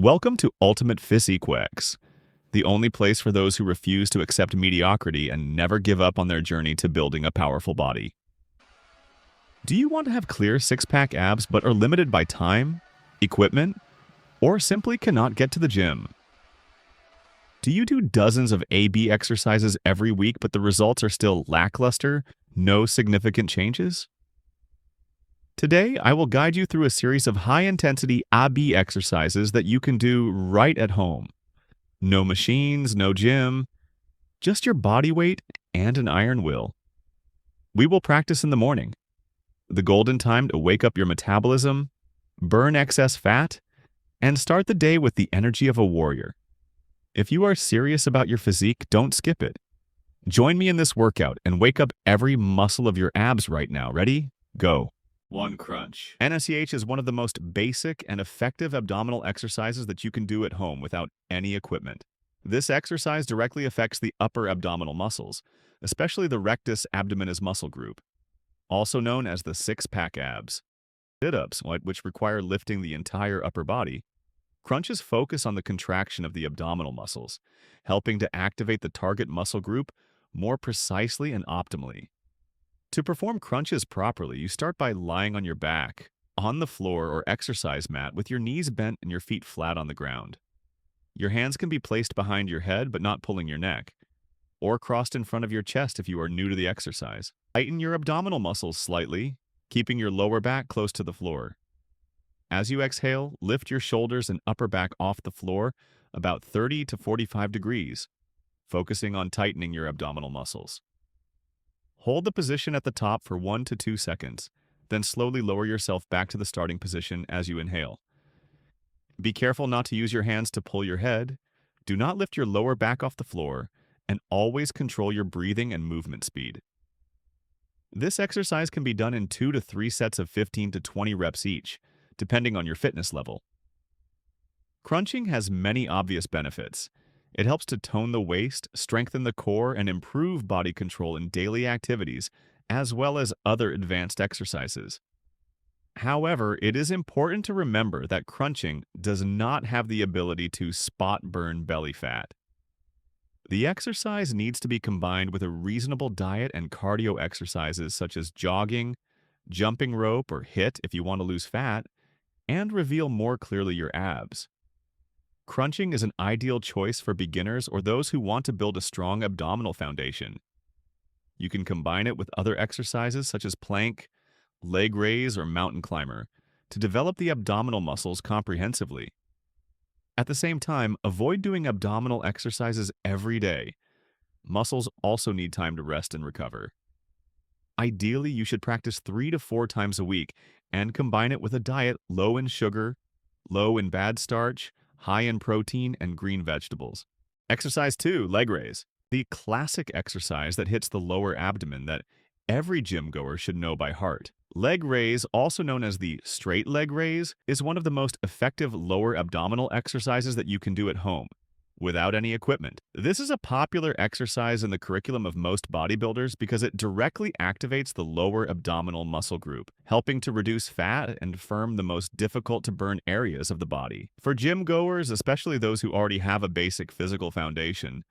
Welcome to Ultimate Physiquex, the only place for those who refuse to accept mediocrity and never give up on their journey to building a powerful body. Do you want to have clear six-pack abs but are limited by time, equipment, or simply cannot get to the gym? Do you do dozens of AB exercises every week but the results are still lackluster, no significant changes? Today, I will guide you through a series of high-intensity AB exercises that you can do right at home. No machines, no gym, just your body weight and an iron will. We will practice in the morning, the golden time to wake up your metabolism, burn excess fat, and start the day with the energy of a warrior. If you are serious about your physique, don't skip it. Join me in this workout and wake up every muscle of your abs right now. Ready? Go. 1 crunch. NSCH is one of the most basic and effective abdominal exercises that you can do at home without any equipment. This exercise directly affects the upper abdominal muscles, especially the rectus abdominis muscle group, also known as the six-pack abs. Sit-ups, which require lifting the entire upper body. Crunches focus on the contraction of the abdominal muscles, helping to activate the target muscle group more precisely and optimally. To perform crunches properly, you start by lying on your back, on the floor or exercise mat with your knees bent and your feet flat on the ground. Your hands can be placed behind your head but not pulling your neck, or crossed in front of your chest if you are new to the exercise. Tighten your abdominal muscles slightly, keeping your lower back close to the floor. As you exhale, lift your shoulders and upper back off the floor about 30 to 45 degrees, focusing on tightening your abdominal muscles. Hold the position at the top for 1 to 2 seconds, then slowly lower yourself back to the starting position as you inhale. Be careful not to use your hands to pull your head, do not lift your lower back off the floor, and always control your breathing and movement speed. This exercise can be done in 2 to 3 sets of 15 to 20 reps each, depending on your fitness level. Crunching has many obvious benefits. It helps to tone the waist, strengthen the core, and improve body control in daily activities, as well as other advanced exercises. However, it is important to remember that crunching does not have the ability to spot burn belly fat. The exercise needs to be combined with a reasonable diet and cardio exercises such as jogging, jumping rope, or HIIT if you want to lose fat, and reveal more clearly your abs. Crunching is an ideal choice for beginners or those who want to build a strong abdominal foundation. You can combine it with other exercises such as plank, leg raise, or mountain climber to develop the abdominal muscles comprehensively. At the same time, avoid doing abdominal exercises every day. Muscles also need time to rest and recover. Ideally, you should practice 3 to 4 times a week and combine it with a diet low in sugar, low in bad starch, high in protein, and green vegetables. Exercise 2, leg raise. The classic exercise that hits the lower abdomen that every gym goer should know by heart. Leg raise, also known as the straight leg raise, is one of the most effective lower abdominal exercises that you can do at home, without any equipment. This is a popular exercise in the curriculum of most bodybuilders because it directly activates the lower abdominal muscle group, helping to reduce fat and firm the most difficult to burn areas of the body. For gym goers, especially those who already have a basic physical foundation,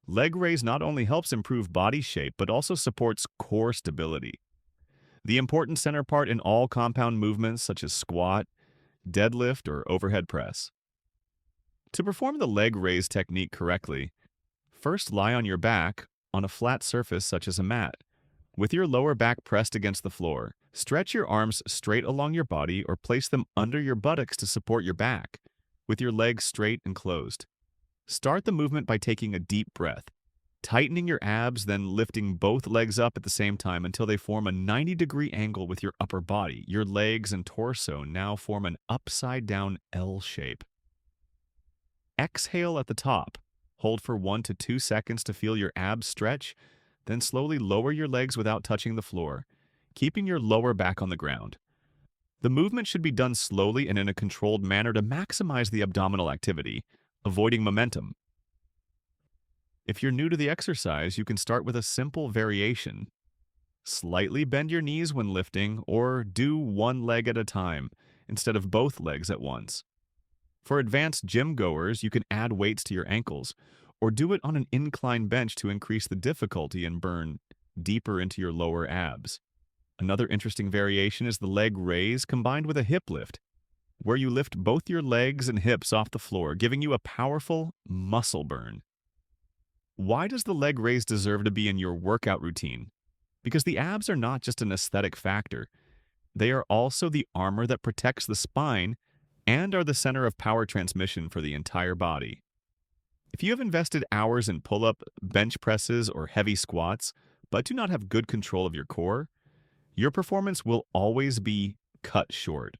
leg raise not only helps improve body shape but also supports core stability. The important center part in all compound movements such as squat, deadlift, or overhead press. To perform the leg raise technique correctly, first lie on your back on a flat surface such as a mat, with your lower back pressed against the floor. Stretch your arms straight along your body or place them under your buttocks to support your back, with your legs straight and closed. Start the movement by taking a deep breath, tightening your abs, then lifting both legs up at the same time until they form a 90-degree angle with your upper body. Your legs and torso now form an upside-down L shape. Exhale at the top. Hold for 1 to 2 seconds to feel your abs stretch, then slowly lower your legs without touching the floor, keeping your lower back on the ground. The movement should be done slowly and in a controlled manner to maximize the abdominal activity, avoiding momentum. If you're new to the exercise, you can start with a simple variation. Slightly bend your knees when lifting, or do one leg at a time instead of both legs at once. For advanced gym goers, you can add weights to your ankles or do it on an incline bench to increase the difficulty and burn deeper into your lower abs. Another interesting variation is the leg raise combined with a hip lift, where you lift both your legs and hips off the floor, giving you a powerful muscle burn. Why does the leg raise deserve to be in your workout routine? Because the abs are not just an aesthetic factor, they are also the armor that protects the spine and are the center of power transmission for the entire body. If you have invested hours in pull-up, bench presses, or heavy squats, but do not have good control of your core, your performance will always be cut short.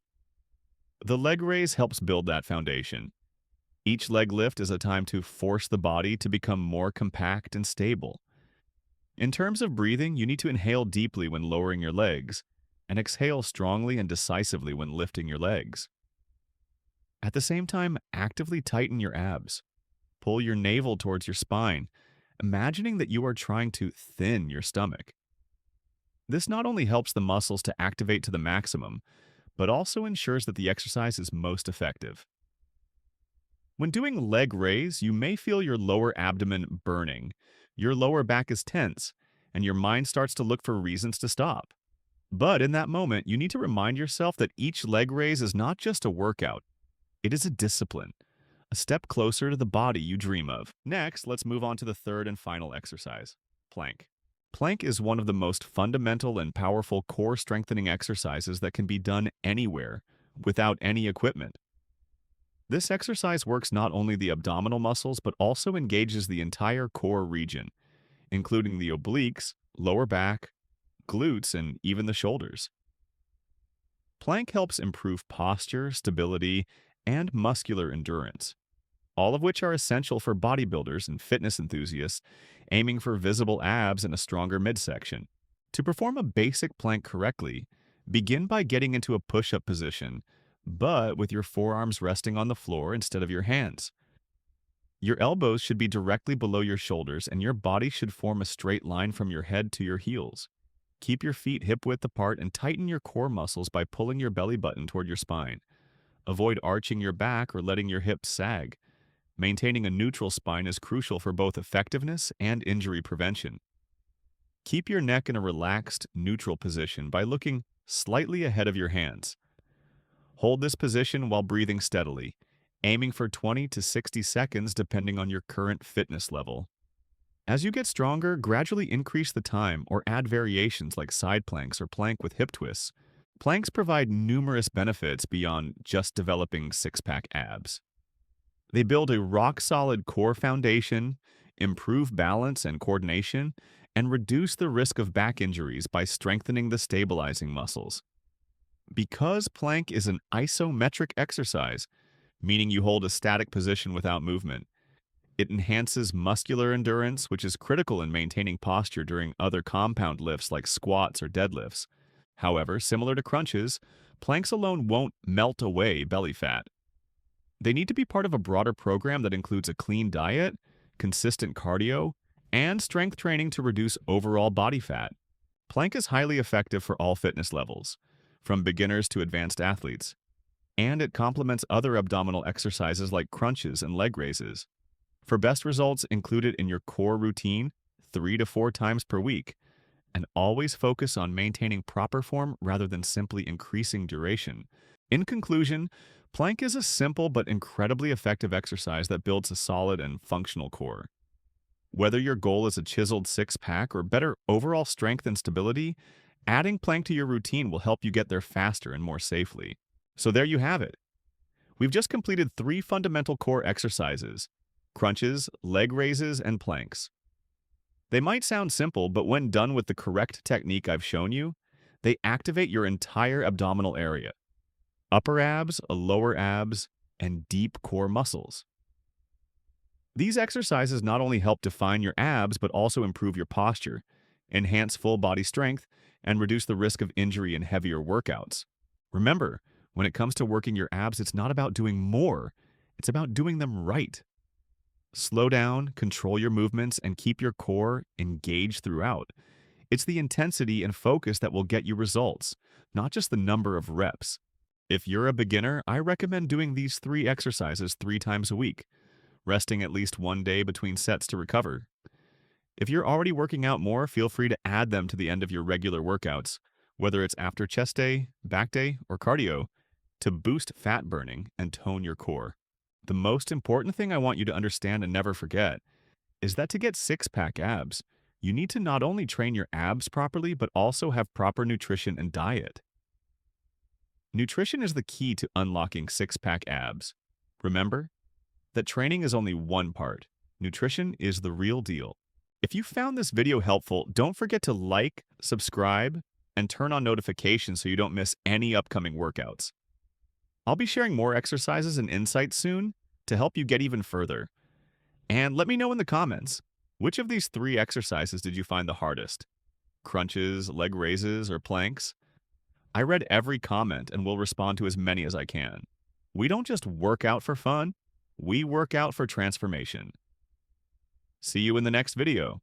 The leg raise helps build that foundation. Each leg lift is a time to force the body to become more compact and stable. In terms of breathing, you need to inhale deeply when lowering your legs, and exhale strongly and decisively when lifting your legs. At the same time, actively tighten your abs. Pull your navel towards your spine, imagining that you are trying to thin your stomach. This not only helps the muscles to activate to the maximum, but also ensures that the exercise is most effective. When doing leg raise, you may feel your lower abdomen burning, your lower back is tense, and your mind starts to look for reasons to stop. But in that moment, you need to remind yourself that each leg raise is not just a workout, it is a discipline, a step closer to the body you dream of. Next, let's move on to the third and final exercise, plank. Plank is one of the most fundamental and powerful core strengthening exercises that can be done anywhere, without any equipment. This exercise works not only the abdominal muscles, but also engages the entire core region, including the obliques, lower back, glutes, and even the shoulders. Plank helps improve posture, stability, and muscular endurance, all of which are essential for bodybuilders and fitness enthusiasts aiming for visible abs and a stronger midsection. To perform a basic plank correctly, begin by getting into a push-up position, but with your forearms resting on the floor instead of your hands. Your elbows should be directly below your shoulders, and your body should form a straight line from your head to your heels. Keep your feet hip-width apart and tighten your core muscles by pulling your belly button toward your spine. Avoid arching your back or letting your hips sag. Maintaining a neutral spine is crucial for both effectiveness and injury prevention. Keep your neck in a relaxed, neutral position by looking slightly ahead of your hands. Hold this position while breathing steadily, aiming for 20 to 60 seconds depending on your current fitness level. As you get stronger, gradually increase the time or add variations like side planks or plank with hip twists. Planks provide numerous benefits beyond just developing six-pack abs. They build a rock-solid core foundation, improve balance and coordination, and reduce the risk of back injuries by strengthening the stabilizing muscles. Because plank is an isometric exercise, meaning you hold a static position without movement, it enhances muscular endurance, which is critical in maintaining posture during other compound lifts like squats or deadlifts. However, similar to crunches, planks alone won't melt away belly fat. They need to be part of a broader program that includes a clean diet, consistent cardio, and strength training to reduce overall body fat. Plank is highly effective for all fitness levels, from beginners to advanced athletes, and it complements other abdominal exercises like crunches and leg raises. For best results, include it in your core routine 3 to 4 times per week, and always focus on maintaining proper form rather than simply increasing duration. In conclusion, plank is a simple but incredibly effective exercise that builds a solid and functional core. Whether your goal is a chiseled six-pack or better overall strength and stability, adding plank to your routine will help you get there faster and more safely. So there you have it. We've just completed 3 fundamental core exercises: crunches, leg raises, and planks. They might sound simple, but when done with the correct technique I've shown you, they activate your entire abdominal area: upper abs, lower abs, and deep core muscles. These exercises not only help define your abs, but also improve your posture, enhance full body strength, and reduce the risk of injury in heavier workouts. Remember, when it comes to working your abs, it's not about doing more, it's about doing them right. Slow down, control your movements, and keep your core engaged throughout. It's the intensity and focus that will get you results, not just the number of reps. If you're a beginner, I recommend doing these 3 exercises 3 times a week, resting at least one day between sets to recover. If you're already working out more, feel free to add them to the end of your regular workouts, whether it's after chest day, back day, or cardio, to boost fat burning and tone your core. The most important thing I want you to understand and never forget is that to get six-pack abs, you need to not only train your abs properly, but also have proper nutrition and diet. Nutrition is the key to unlocking six-pack abs. Remember that training is only one part. Nutrition is the real deal. If you found this video helpful, don't forget to like, subscribe, and turn on notifications so you don't miss any upcoming workouts. I'll be sharing more exercises and insights soon to help you get even further. And let me know in the comments, which of these 3 exercises did you find the hardest? Crunches, leg raises, or planks? I read every comment and will respond to as many as I can. We don't just work out for fun, we work out for transformation. See you in the next video.